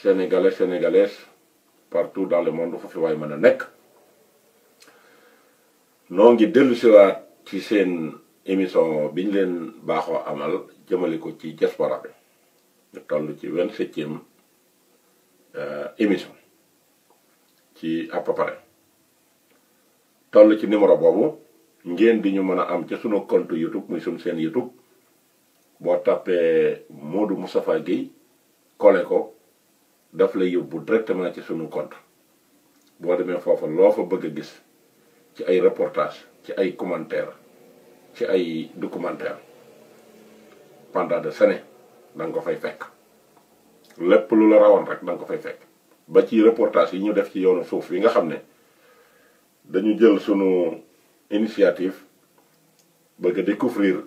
sénégalais sénégalaises partout dans le monde fu fi waay mën a nekk noo ngi dellu siwaat ci seen émission bi ñu leen baaxoo amal jëmale ko ci diaspora bi ñu toll ci 27e émission ci à peu près toll ci numéro boobu ngeen di ñu mën a am ci sunu compte YouTube muy sunu seen YouTube boo tàppee Modou Moustapha Guèye kole ko daf lay yóbbu directement ci sunu compte boo demee foofa loo fa bëgg a gis ci ay reportage ci ay commentaire ci ay documentaire pendant des années da nga ko fay fekk lépp lu la rawoon rek da nga ko fay fekk ba ci reportage yi ñu def ci yoonu suuf yi nga xam ne dañu jël sunu initiative bëgg a découvrir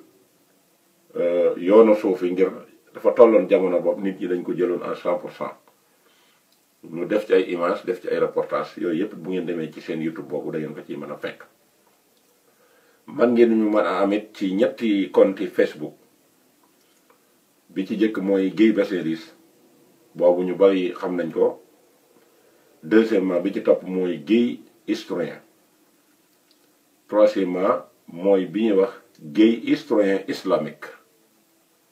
yoonu suuf yi ngir dafa tolloon jamono boobu nit ñi dañ ko jëloon à 100%. ñu def ci ay image def ci ay reportage yooyu yëpp bu ngeen demee ci seen YouTube boobu da ngeen ko ciy mën a fekk man ngeen ñu mën a amit ci ñetti compte Facebook bi ci jëkk mooy Guèye Bessélis boobu ñu bari xam nañ ko. Deuxièmement bi ci topp mooy Guèye historien. Troisièmement mooy bi ñuy wax Guèye historien islamique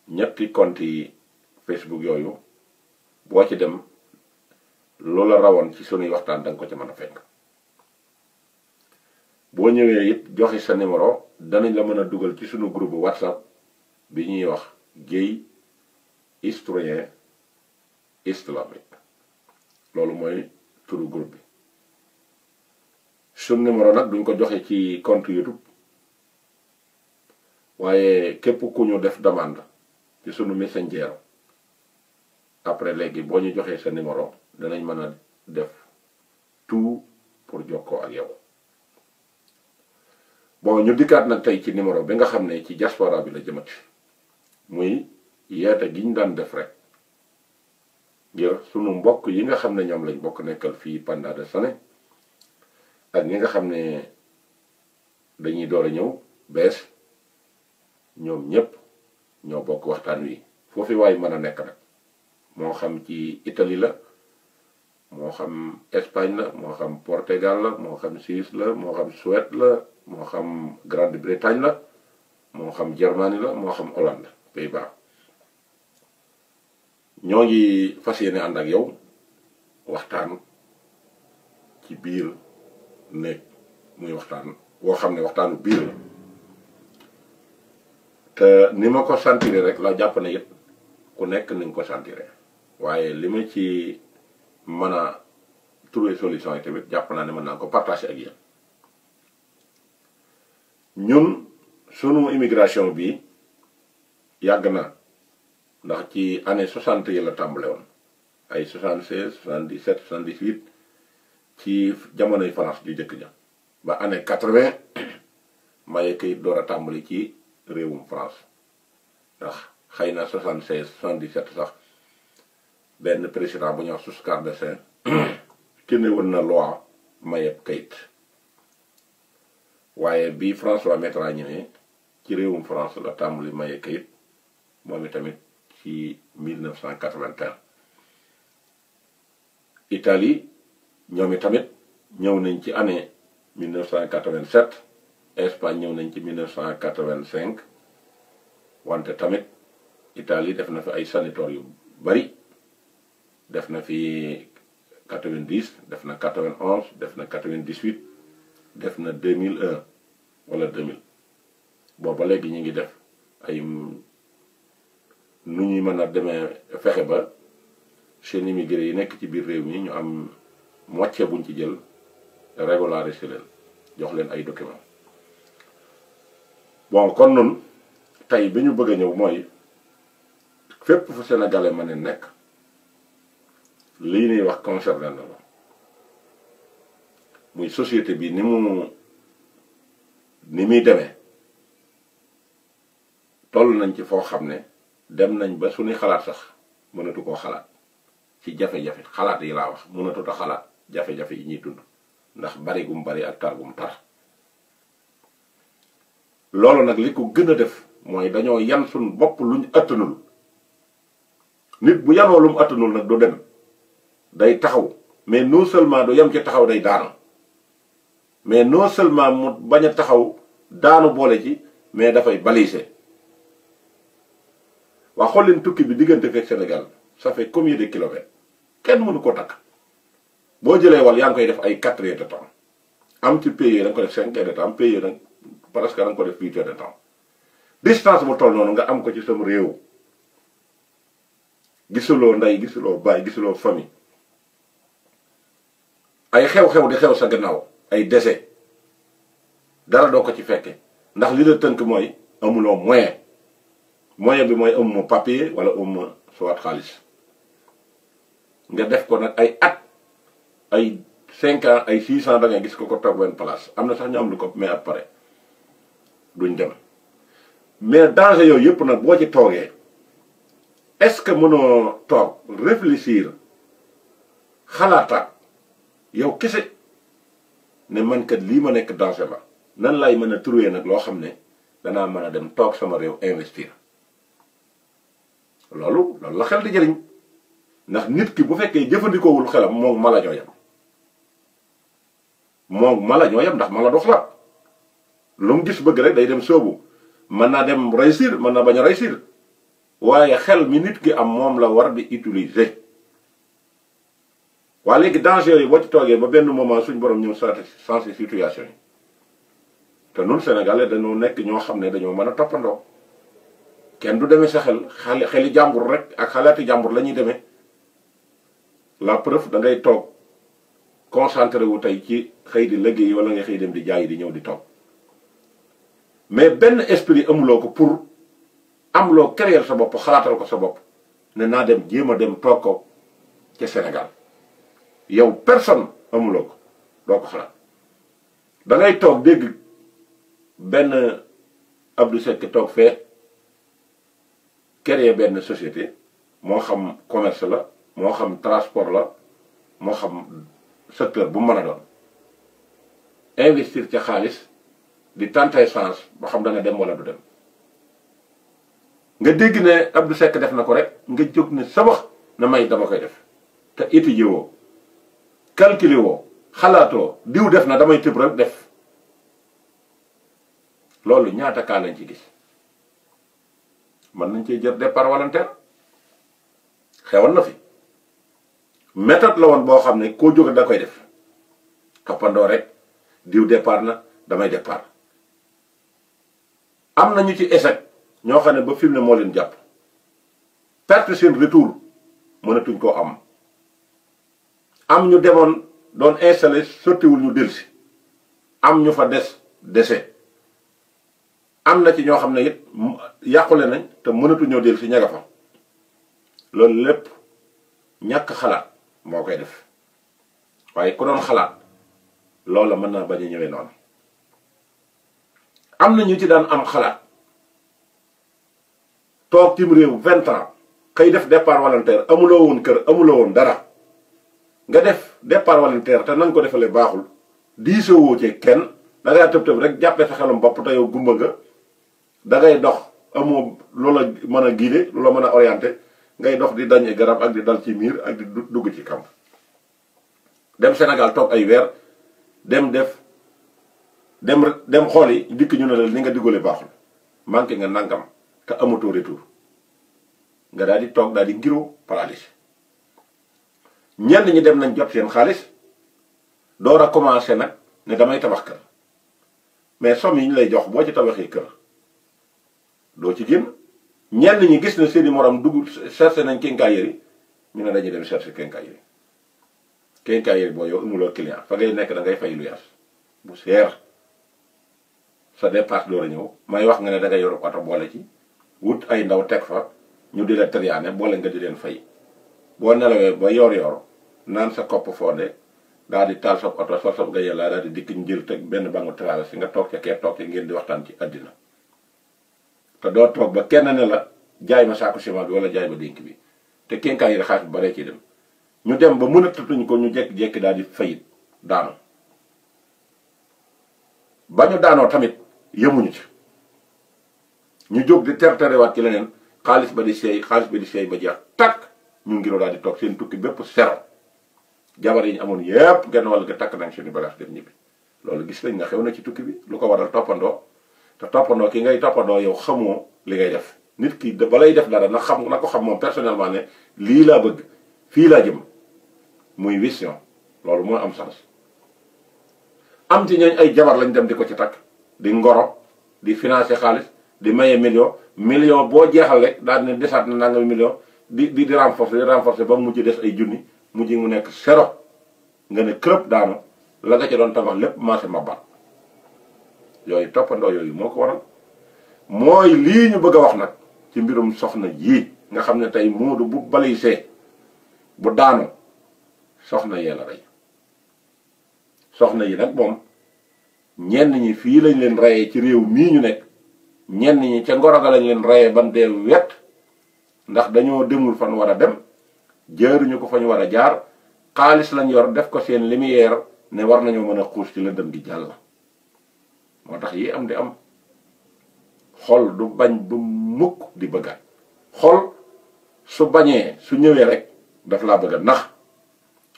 ñetti compte yi Facebook yooyu boo ci dem loola rawoon ci sunuy waxtaan danga ko ci mën a fekk boo ñëwee it joxe sa numéro danañ la mën a dugal ci sunu groupe WhatsApp bi ñuy wax Guèye historien islamique loolu mooy turu groupe bi sunu numéro nag duñ ko joxe ci compte YouTube waaye képp ku ñu def demande ci sunu messenger après léegi boo ñu joxee sa numéro danañ mën a def tout pour jokkoo ak yow bon ñu dikkaat nag tey ci numéro bi nga xam ne ci diaspora bi la jëmat muy yeete gi ñu daan def rek ngir sunu mbokk yi nga xam ne ñoom lañ bokk nekkal fii pendant des années ak ñi nga xam ne dañuy door a ñëw bees ñoom ñépp ñoo bokk waxtaan wi foofu waay mën a nekk nag moo xam ci Italie la moo xam Espagne la moo xam Portugal la moo xam Suisse la moo xam Suède la moo xam Grande-Bretagne la moo xam Germanie la moo xam Hollande Pays-Bas ñoo ngi fas yéene ànd ak yow waxtaan ci biir néeg muy waxtaan woo xam ne waxtaanu biir la te ni ma ko sentiré rek la jàpp ne it ku nekk ni nga ko sentiré waaye li ma ci mën a trouver solution yi tamit jàpp naa ne mën naa ko partager ak yéen ñun sunu immigration bi yàgg na ndax ci année 60 yi la tàmbale woon ay 76 77 78 ci jamonoy France ju jëkk ja ba année 80 maye kayit door a tàmbali ci réewum France ndax xëy na 76 77 sax benn président bu ñuy wax Giscard d'Estaing génne woon na loi mayeb kayit waaye bi François Mitterrand ñëwee ci réewum France la tàmbali maye kayit moom itamit ci 1981 Italie ñoom itamit ñëw nañ ci année 1987 Espagne ñëw nañ ci 1985 wante tamit Italie def na fi ay sanitaires yu bari def na fi 90 def na 91 def na 98 def na 2001 wala 2000 booba léegi ñu ngi def ay nu ñuy mën a demee fexe ba seen immigré yi nekk ci biir réew mi ñu am moitié buñ ci jël régulariser leen jox leen ay documents bon kon nun tey bi ñu bëgg a ñëw mooy fépp fu sénégalais mën a nekk lii ñuy wax concerné na la muy société bi ni muy demee toll nañ ci foo xam ne dem nañ ba suñuy xalaat sax mënatu koo xalaat ci jafe-jafe xalaat yi laa wax mënatut a xalaat jafe-jafe yi ñuy dund ndax bari gum bari ak tar gum tar loolu nag li ko gën a def mooy dañoo yan suñ bopp luñ attanul nit bu yanoo lu mu attanul nag du dem day taxaw mais non seulement du yem ci taxaw day daanu mais non seulement mu bañ a taxaw daanu boole ci mais dafay baliser. waa xool leen tukki bi diggante fekk Sénégal ça fait combien de kilomètres kenn mënu ko takk boo jëlee wal yaa ngi koy def ay 4 heures de temps am ci pays da nga ko def 5 heures de temps pays nag presque da nga ko def 8 heures de temps distance bu toll noonu nga am ko ci sam réew gisuloo ndey gisuloo baay gisuloo famille ay xew-xew di xew sa gannaaw ay décès dara doo ko ci fekke ndax li la tënk mooy amuloo moyen bi mooy amuma papier wala amuma soit xaalis nga def ko nag ay at ay 5 ans ay 6 ans da ngay gis ko toog benn place am na sax ñu am lu ko mais après duñ dem mais danger yooyu yëpp nag boo ci toogee est-ce que mënoo toog réfléchir xalaataat yow kese ne man kat lii ma nekk danger la nan lay mën a trouver nag loo xam ne danaa mën a dem toog sama réew investir loolu la xel di jëriñ ndax nit ki bu fekkee jëfandikoowul xelam moom mala ñoo yem ndax mala du xalaat lu mu gis bëgg rek day dem soobu mën naa dem réussir mën naa bañ a réussir waaye xel mi nit ki am moom la war di utiliser. waa léegi danger yi boo ci toogee ba benn moment suñ borom ñëw sensé situation yi te nun Sénégalais dañoo nekk ñoo xam ne dañoo mën a toppandoo kenn du demee sa xeli jàmbur rek ak xalaati jàmbur la ñuy demee la preuve da ngay toog concentré wu tey ci xëy di liggéey wala nga xëy dem di jaay di ñëw di toog mais benn esprit amuloo ko pour am loo créer sa bopp xalaatal ko sa bopp ne naa dem jéem a dem toog ko ci Sénégal yow personne amuloo ko doo ko xalaat da ngay toog dégg benn Abdou Seck toog fee créer benn société moo xam commerce la moo xam transport la moo xam secteur bu mën a doon investir ca xaalis di tenter chance ba xam dana dem wala du dem nga dégg ne Abdou Seck def na ko rek nga jóg ne sabax na may dama koy def te étudier woo calculer woo xalaatoo diw def na damay tëb rek def loolu ñaata kaa lañ ci gis mën nañ cee jël départ volontaire xewoon na fi méthode la woon boo xam ne koo jóge da koy def toppandoo rek diw départ na damay départ am na ñu ci échec ñoo xam ne ba fi mu ne moo leen jàpp perte seen retour mënatuñ koo am ñu demoon doon installé sottiwul ñu delsi am ñu fa dese am na ci ñoo xam ne it yàqule nañ te mënatuñoo delsi ña nga fa loolu lépp ñàkk xalaat moo koy def waaye ku doon xalaat loola mën naa bañ a ñëwee noonu am na ñu ci daan am xalaat toog cim réew 20 ans xëy def départ volontaire amuloo woon kër amuloo woon dara nga def départ volontaire te na nga ko defalee baaxul diisoo ci kenn da ngaa tëb rek jàppee sa xelum bopp te yow gumba nga da ngay dox amoo loola mën a guider loola mën a orienté ngay dox di dañe garab ak di dal ci miir ak di dugg ci kamp dem Sénégal toog ay weer dem xool yi dikk ñu ne la li nga digale baaxul manqué nga nangam te amatoo retour nga daal di toog daal di ngiroo paralysé ñenn ñi dem nañ jot seen xaalis door a commencé nag ne damay tabax kër mais somme yi ñu lay jox boo ci tabaxee kër doo ci génn ñenn ñi gis na seeni morom dugg cherché nañ quincaillerie ñu ne dañuy dem cherché quincaillerie boo yow amuloo client fa ngay nekk da ngay fay lu yaas bu seer sa dépasse door a ñëw may wax nga ne da ngay yor oto boole ci wut ay ndaw teg fa ñu di la triané boole nga di leen fay boo nelawee ba yor naan sa kopp fonde daal di taal sa oto sa nga yàlla daal di dikk ñu jël teg benn bangu traversé nga toog ca kee toog ca ngeen di waxtaan ci àddina te doo toog ba kenn ne la jaay ma saako ciment bi wala jaay ma dénk bi te quincaillerie xaalis bu baree ciy dem ñu dem ba mënatuñ ko ñu jékki-jékki daal di fayit daanu ba ñu daanoo tamit yemuñu ci ñu jóg di terterewaat ci leneen xaalis ba di seey ba jeex takk ñu ngiroo daal di toog seen tukki bépp sero jabar yi ñu amoon yépp genn wàll ga takk nañ suñu bagage dem ñibbi loolu gis nañ na xew na ci tukki bi lu ko waral toppandoo te toppandoo ki ngay toppandoo yow xamoo li ngay def nit ki ba lay def dara na ko xam moom personnellement ne lii laa bëgg fii laa jëm muy vision loolu moo am sens am ci ñooñ ay jabar lañ dem di ko ci takk di ngoro di financer xaalis di maye million boo jeexal rek daal ne desaat na nangami million di renforcer ba mujj des ay junni mujj mu nekk zéro nga ne kërëb daanu la nga ca doon tabax lépp marché mabaat yooyu toppandoo yooyu moo ko waral mooy lii ñu bëgg a wax nag ci mbirum soxna yii nga xam ne tey Moodu bu balisee bu daanu soxna yee la rey soxna yi nag moom ñenn ñi fii lañ leen reyee ci réew mii ñu nekk ñenn ñi ca ngoroga lañ leen reyee ban dee wet ndax dañoo demul fan war a dem jaaruñu ko fañ war a jaar xaalis lañ yor def ko seen lumière ne war nañoo mën a xuus ci lëndëm gi jàll moo tax yi am di am xol du bañ bu mukk di bëggaat xol su bañee su ñëwee rek daf laa bëgg a nax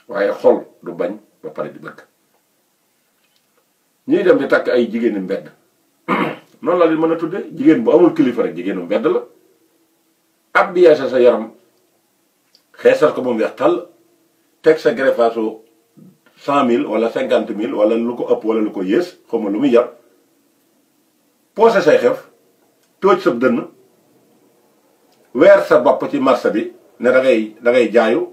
waaye xol du bañ ba pare di bëgg ñuy dem di takk ay jigéeni mbedd noonu la li mën a tudde jigéen bu amul kilifa rek jigéenu mbedd la ab bi yeesa sa yaram xeesal ko moom weex tàll teg sa greffage 100 000 wala 50 000 wala lu ko ëpp wala lu ko yées xaw ma lu muy jar poosé say xef tooj sa dënn weer sa bopp ci marché bi ne da ngay jaayu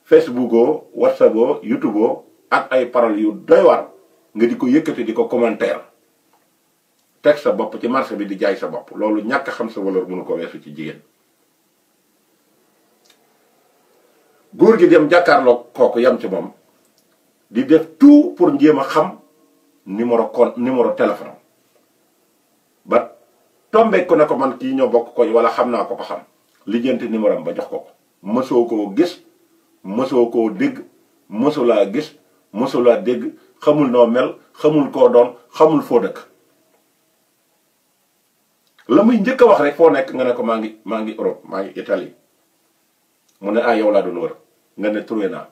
Facebook WhatsApp YouTube ak ay paroles yu doy waar nga di ko yëkkati di ko commentaire teg sa bopp ci marché bi di jaay sa bopp loolu ñàkk xam sa valeur mënu ko weesu ci jigéen góor gi dem jàkkaarloo kooku yam ci moom di def tout pour njéem a xam numéro téléphone ba tombe ko ne ko man kii ñoo bokk koñ wala xam naa ko ko xam lijjanti numéro am ba jox ko mësoo koo gis mësoo koo dégg mësulaa gis mësulaa dégg xamul noo mel xamul koo doon xamul foo dëkk la muy njëkk a wax rek foo nekk nga ne ko maa ngi Europe maa ngi Italie mu ne yow laa doon wër nga ne trouvé naa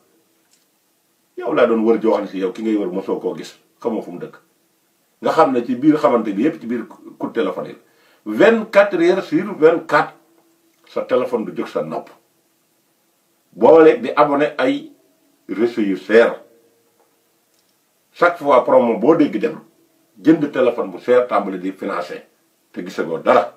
yow laa doon wër joo xam ne si yow ki ngay wër mosoo koo gis xamoo fu mu dëkk nga xam ne ci biir xamante bi yépp ci biir coup de téléphone yi 24 heures sur 24 sa téléphone du jóg sa nopp boole di abonné ay réseaux yu seer chaque fois promo boo dégg dem jënd téléphone bu seer tàmbali di financé te gisagoo dara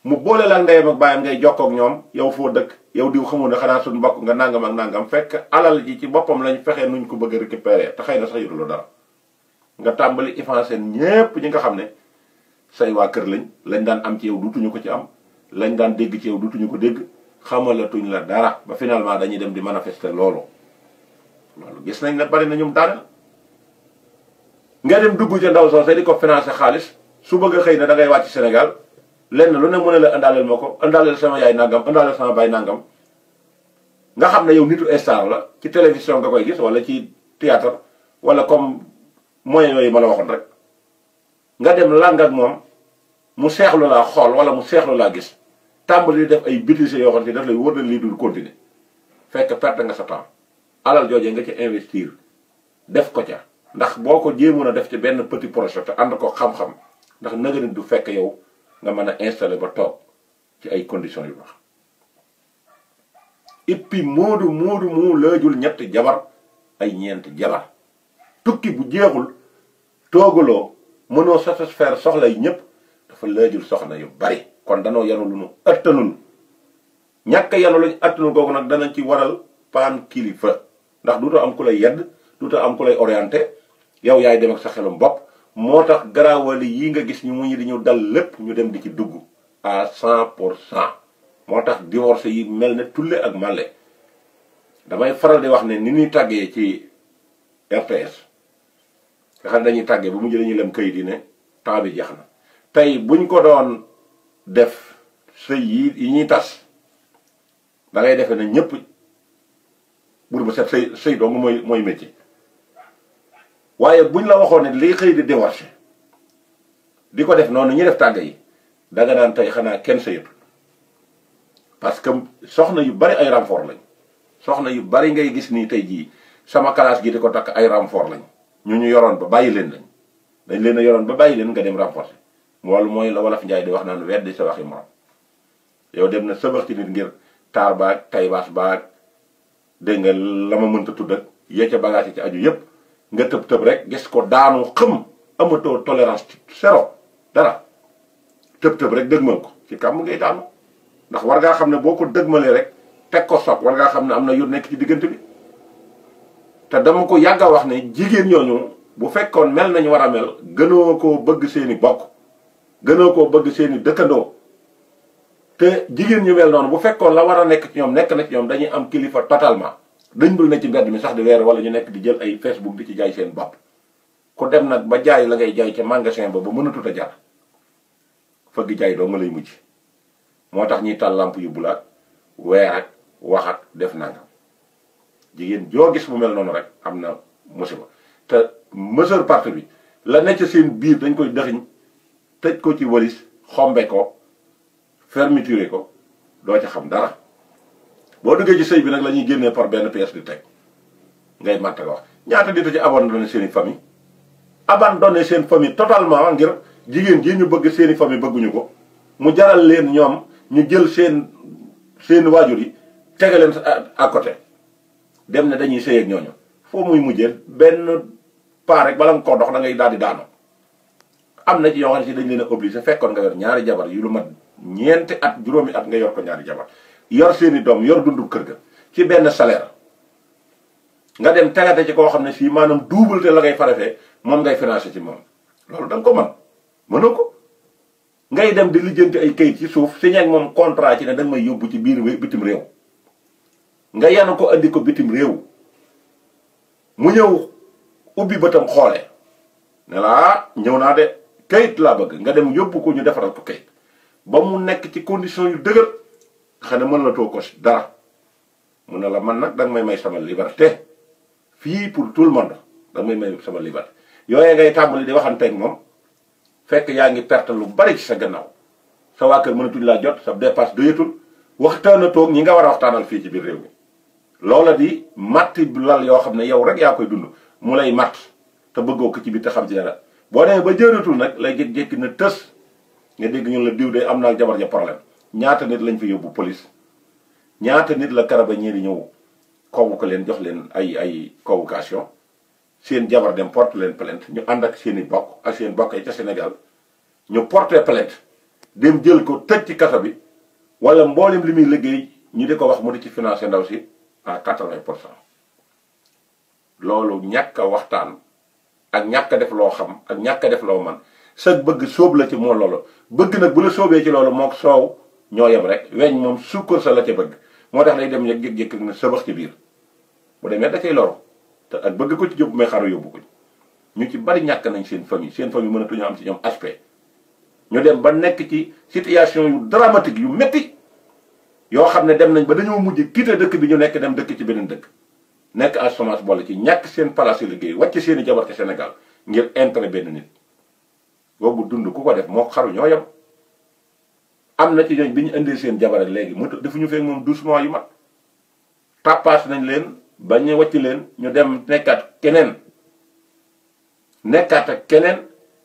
mu boole la ndeyam ak baayam ngay jokkoo ak ñoom yow foo dëkk yow diw xamul ne xanaa suñu mbokk nga nangam ak nangam fekk alal ji ci boppam lañ fexe nuñ ko bëgg a récupérer te xëy na sax yuruloo dara nga tàmbali ifacé ñépp ñi nga xam ne say waa kër lañ daan am ci yow duutuñu ko ci am lañ daan dégg ci yow duutuñu ko dégg xamalatuñ la dara ba finalement dañuy dem di manifester loolu gis nañ ne bari na ñum daaneel nga dem dugg ca ndaw soosé di ko financé xaalis su bëgg a xëy na da ngay wàcc Sénégal lenn lu ne mu ne la indaaleel ma ko indaaleel sama yaay nangam indaaleel sama baay nangam nga xam ne yow nitu star la ci télévision nga koy gis wala ci théâtre wala comme moyen yooyu ma la waxoon rek nga dem lang ak moom mu seexlu laa xool wala mu seexlu laa gis tàmbali def ay bêtises yoo xam ne daf lay wóor na lii dul continuer fekk perte nga sa temps alal joojee nga ci investir def ko ca ndax boo ko jéemoon a def ci benn petit projet te ànd ko xam-xam ndax naga nit du fekk yow nga mën a installer ba toog ci ay conditions yu baax et puis moodu mu laajul ñetti jabar ay ñeenti jabar tukki bu jeexul toogaloo mënoo satisfaire soxla yi ñëpp dafa laajul soxna yu bari kon danoo yanu lu nu ëttanul ñàkk yanu luñ ëttanul googu nag danañ ci waral paan kilifa ndax duutoo am ku lay yedd duutoo am ku lay orienté yow yaay dem ak sa xelum bopp moo tax garaawali yi nga gis ñu mu ñi di ñu dal lépp ñu dem di ci dugg à 100%. moo tax divorce yi mel ne tulle ak màlle damay faral di wax ne ni ñuy tàggee ci RTS nga xam ne dañuy tàggee ba mujj dañuy lem kayit yi ne temps bi jeex na tey buñ ko doon def sëy yi ñuy tas da ngay defee ne ñëpp bur ba set sëy dong mooy métier waaye buñ la waxoon ne liy xëy di divorce di ko def noonu ñu def tàgg yi danga naan tey xanaa kenn sëyatu parce que soxna yu bari ay renfort lañ soxna yu bari ngay gis nii tey jii sama classe gi di ko takk ay renfort lañ ñu yoroon ba bàyyi leen dañ leen a yoroon ba bàyyi leen nga dem renforcer loolu mooy la wolof njaay di wax naan weddi sa waxi morom yow dem na sëbax ci nit ngir taar baag taybaas baag dégg nga la ma mënta tudd ak yecca bagage yi ci aju yépp nga tëb rek gis ko daanu xëm amatoo tolérance zéro dara tëb rek dëgmal ko ci kàmm ngay daanu ndax war ngaa xam ne boo ko dëgmalee rek teg ko soog war ngaa xam ne am na yu nekk ci diggante bi te dama ko yàgg a wax ne jigéen ñooñu bu fekkoon mel nañu war a mel gënoo koo bëgg seeni bokk gënoo koo bëgg seeni dëkkandoo te jigéen ñu mel noonu bu fekkoon la war a nekk ci ñoom nekk na ci ñoom dañuy am kilifa totalement dañ dul ne ci mbedd mi sax di weer wala ñu nekk di jël ay Facebook di ci jaay seen bopp ku dem nag ba jaay la ngay jaay ca magasin ba mënatut a jar fëgg jaay doo nga lay mujj moo tax ñuy taal lamp yu bulaat weer ak wax ak def nangam jigéen joo gis bu mel noonu rek am na musiba te majeure partie bi la nekk seen biir dañ koy dëxiñ tëj ko ci walis xombe ko fermeture ko doo ci xam dara boo duggee ci sëy bi nag la ñuy génnee par benn pièce di teg ngay màtt ko wax ñaata nit a ci abandonné seen i famille abandonné seen famille totalement ngir jigéen ji ñu bëgg seen i famille bëgguñu ko mu jaral leen ñoom ñu jël seen waajur yi tege leen à côté dem ne dañuy sëy ak ñooñu foo muy mujjee benn pas rek bala nga koo dox da ngay daal di daanu am na ci yoo xam ne si dañ leen a obligé fekkoon nga yor ñaari jabar yu lu mat ñeenti at juróomi at nga yor ko ñaari jabar yor seeni doom yor dundu kër ga ci benn salaire nga dem tegate ci koo xam ne fii maanaam double te la ngay farefee moom ngay financé ci moom loolu da nga ko mën mënoo ko ngay dem di lijjanti ay kayit ci suuf signé ak moom contrat ci ne da nga may yóbbu ci biir bitim réew nga yanu ko andi ko bitim réew mu ñëw ubbi bëtam xoole ne la ñëw naa de kayit laa bëgg nga dem yóbbu ko ñu defaral ko kayit ba mu nekk ci condition yu dëgër xam ne mën la too ko dara mu ne la man nag danga may sama liberté fii pour tout le monde danga may sama liberté yooyee ngay tàmbali di waxanteeg moom fekk yaa ngi perte lu bari ci sa gannaaw sa waa kër mënatuñ laa jot sa dépasse doyatul waxtaana toog ñi nga war a waxtaanal fii ci biir réew mi loola di matti lal yoo xam ne yow rek yaa koy dund mu lay matt te bëggoo ko ci biir te xam ci dara boo demee ba jëratul nag lay jékki-jékki na tës nga dégg ñun la diw de am naa jabar ja problème ñaata nit lañ fa yóbbu police ñaata nit la carabinieri ñëw convoqué leen jox leen ay convocation seen jabar dem porte leen plainte ñu ànd ak seen i bokk ak seen bokk yi ca Sénégal ñu porté plainte dem jël ko tëj ci kaso bi wala mboolem li muy liggéey ñu di ko wax mu di ci financé ndaw si à 80%. loolu ñàkk a waxtaan ak ñàkk a def loo xam ak ñàkk a def loo man sa bëgg sóob la ci moo loolu bëgg nag bu la sóobee ci loolu mook soow ñoo yem rek weñ moom sukkar sa la ca bëgg moo tax day dem yëg jékki-jékki na sëbax ci biir bu demee da cay loru te ak bëgg ko ci yóbbu may xaru yóbbu ko ñu ci bari ñàkk nañ seen famille mënatuñu am ci ñoom aspect ñu dem ba nekk ci situation yu dramatique yu métti yoo xam ne dem nañ ba dañoo mujj quitter dëkk bi ñu nekk dem dëkk ci beneen dëkk nekk en chômage boole ci ñàkk seen place yu liggéey wàcc seen i jabar ci Sénégal ngir intérêt benn nit boobu dund ku ko def moo xaru ñoo yem am na ci ñooñ bi ñu indee seen jabar ak léegi mu defuñu fekk moom 12 mois yu mat tappaas nañ leen ba ñu wàcc leen ñu dem nekkaat ak keneen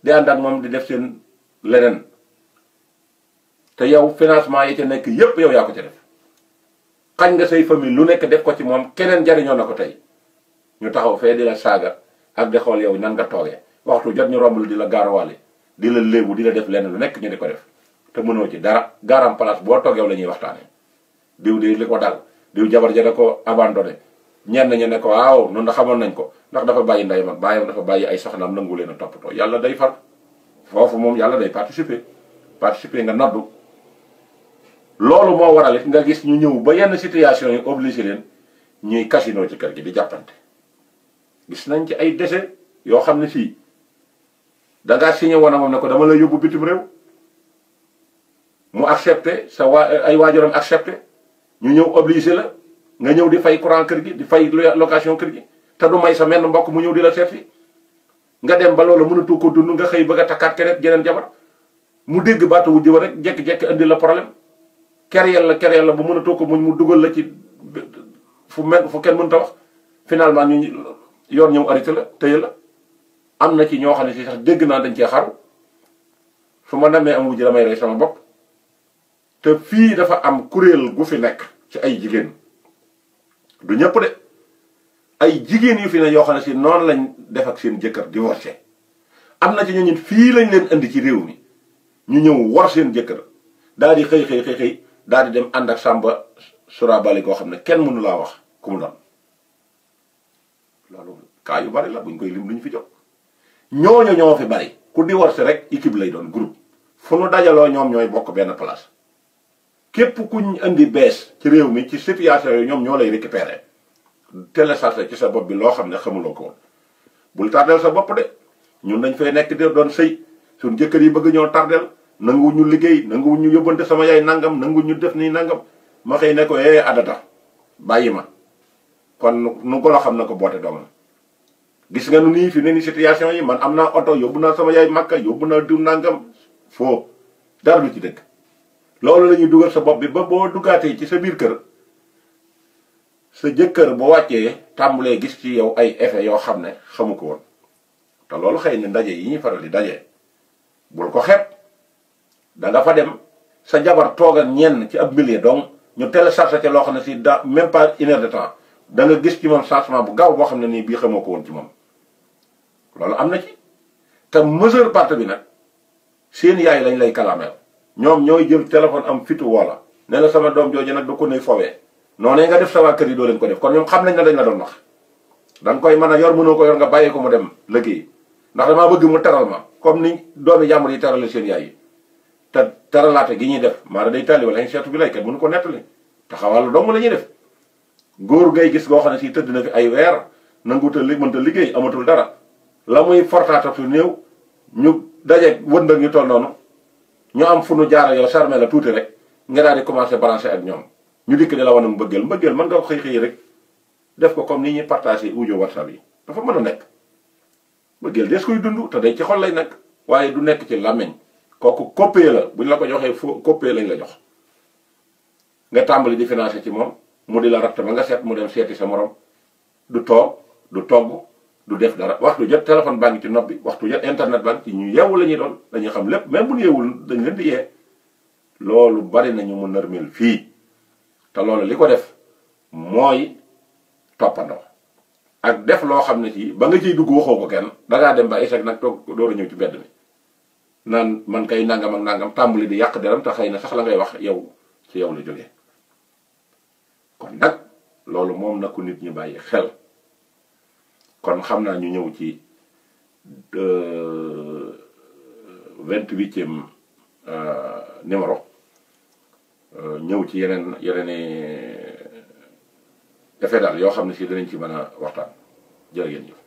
di ànd ak moom di def seen leneen te yow financement yi ca nekk yépp yow yaa ko ca def xañ nga say famille lu nekk def ko ci moom keneen jariñoo na ko tey ñu taxaw fee di la saaga ak di xool yow nan nga toogee waxtu jot ñu romb di la gaaruwaale di la léebu di la def leneen lu nekk ñu di ko def te mënoo ci dara gaaram place boo toog yow la ñuy waxtaanee diw di li ko dal diw jabar ja da ko abandonné ñenn ñi ne ko waaw noonu da xamoon nañ ko ndax dafa bàyyi ndeyam ak baayam dafa bàyyi ay soxnaam nangu leen a toppatoo yàlla day far foofu moom yàlla day participer nga noddu loolu moo waral it nga gis ñu ñëw ba yenn situation yi obligé leen ñuy casino ci kër gi di jàppante gis nañ ci ay décès yoo xam ne fii dangaa signé woon a moom ne ko dama la yóbbu bitim réew mu accepté ay waajuram accepté ñu ñëw obligé la nga ñëw di fay courant kër gi di fay location kër gi te du may sa menn mbokk mu ñëw di la seet si nga dem ba loolu mënatu ko dund nga xëy bëgg a takkaat keneen jeneen jabar mu dégg baatu wujj wa rek jekki-jekki indi la problème kereel la ba mënatoo ko muñ mu dugal la ci fu kenn mënta wax finalement ñu yoon ñëw arrêté la tëye la. am na ci ñoo xam ne si sax dégg naa dañ cee xaru su ma namee am wujj damay rey sama bopp te fii dafa am kuréel gu fi nekk ci ay jigéen du ñëpp de ay jigéen yu fi ne yoo xam ne si noonu lañ def ak seen jëkkër divorcé am na ci ñooñu fii lañ leen indi ci réew mi ñu ñëw war seen jëkkër daal di xëy daal di dem ànd ak sàmba surabali koo xam ne kenn mënu laa wax ku mu doon loolu kaa yu bari la buñ koy lim duñ fi jot ñooñu ñoo fi bari ku divorcé rek équipe lay doon groupe fu nu dajaloo ñoom ñooy bokk benn place képp kuñ indi bees ci réew mi ci situation yi ñoom ñoo lay récupérer téléchargé ci sa bopp bi loo xam ne xamuloo ko woon bul tardeel sa bopp de ñun dañ fay nekk di doon sëy suñ jëkkër yi bëgg ñoo tardeel nanguwu ñu liggéey nanguwu ñu yóbbante sama yaay nangam nanguwu ñu def nii nangam ma xëy ne ko adata bàyyi ma kon nu ko la xam na ko boote doomam gis nga nu nii fi ne ni situation yi man am naa oto yóbbu naa sama yaay Makka yóbbu naa diw nangam foo dara du ci dëkk loolu la ñuy dugal sa bopp bi ba boo duggaatee ci sa biir kër sa jëkkër bu wàccee tàmbulee gis ci yow ay effet yoo xam ne xamu ko woon te loolu xëy na ndaje yi ñuy faral di daje bul ko xeeb da nga fa dem sa jabar toog ak ñenn ci ab milieu donc ñu téléchargé ca loo xam ne si da même pas une heure de temps da nga gis ci moom changement bu gaaw boo xam ne nii bii xamoo ko woon ci moom loolu am na ci te majeure partie bi nag seen yaay lañ lay kalaameel ñoom ñooy jël téléphone am fitu wala ne la sama doom jooju nag du ko nuy fowee noonu nga def sa waa kër yi doo leen ko def kon ñoom xam nañ ne dañ la doon wax da nga koy mën a yor mënoo ko yor nga bàyyi ko mu dem liggéey ndax damaa bëgg mu teral ma comme ni doomi jàmbur yi terale seen yaay yi te teralaate gi ñuy def maara day tàlli wala seetu bi lay kat mënu ko nettali taxawal dong la ñuy def góor ngay gis goo xam ne si tëdd na fi ay weer nanguta mënta liggéey amatul dara la muy fortaata su néew ñu daje wënd ak ñu toll noonu ñu am fu nu jaara yow charmé la tuuti rek nga daal di commencé branché ak ñoom ñu dikk di la wan mbëggeel mbëggeel mën nga ko xëy rek def ko comme ni ñuy partagé audio WhatsApp yi dafa mën a nekk mbëggeel des koy dund te day ci xol lay nekk waaye du nekk ci làmmiñ kooku coppee la buñ la ko joxee foo coppee lañ la jox nga tàmbali di financé ci moom mu di la ratt ba nga seet mu dem seeti sa morom du toog du togg du def dara waxtu jot téléphone baa ngi ci nopp bi waxtu jot internet baa ngi ci ñu yeewu la ñuy doon dañuy xam lépp même bu ñu yeewul dañ leen di yee loolu bari nañu mu nërmel fii te loolu li ko def mooy toppandoo ak def loo xam ne ci ba nga ciy dugg waxoo ko kenn dangaa dem ba échec nag toog door a ñëw ci mbedd mi naan man kay nangam ak nangam tàmbali di yàq deram te xëy na sax la ngay wax yow ci yow la jógee kon nag loolu moom na ko nit ñi bàyyi xel kon xam naa ñu ñëw ci 28e numéro ñëw ci yeneen effet daal yoo xam ne si danañ ci mën a waxtaan jërë ngeen jëf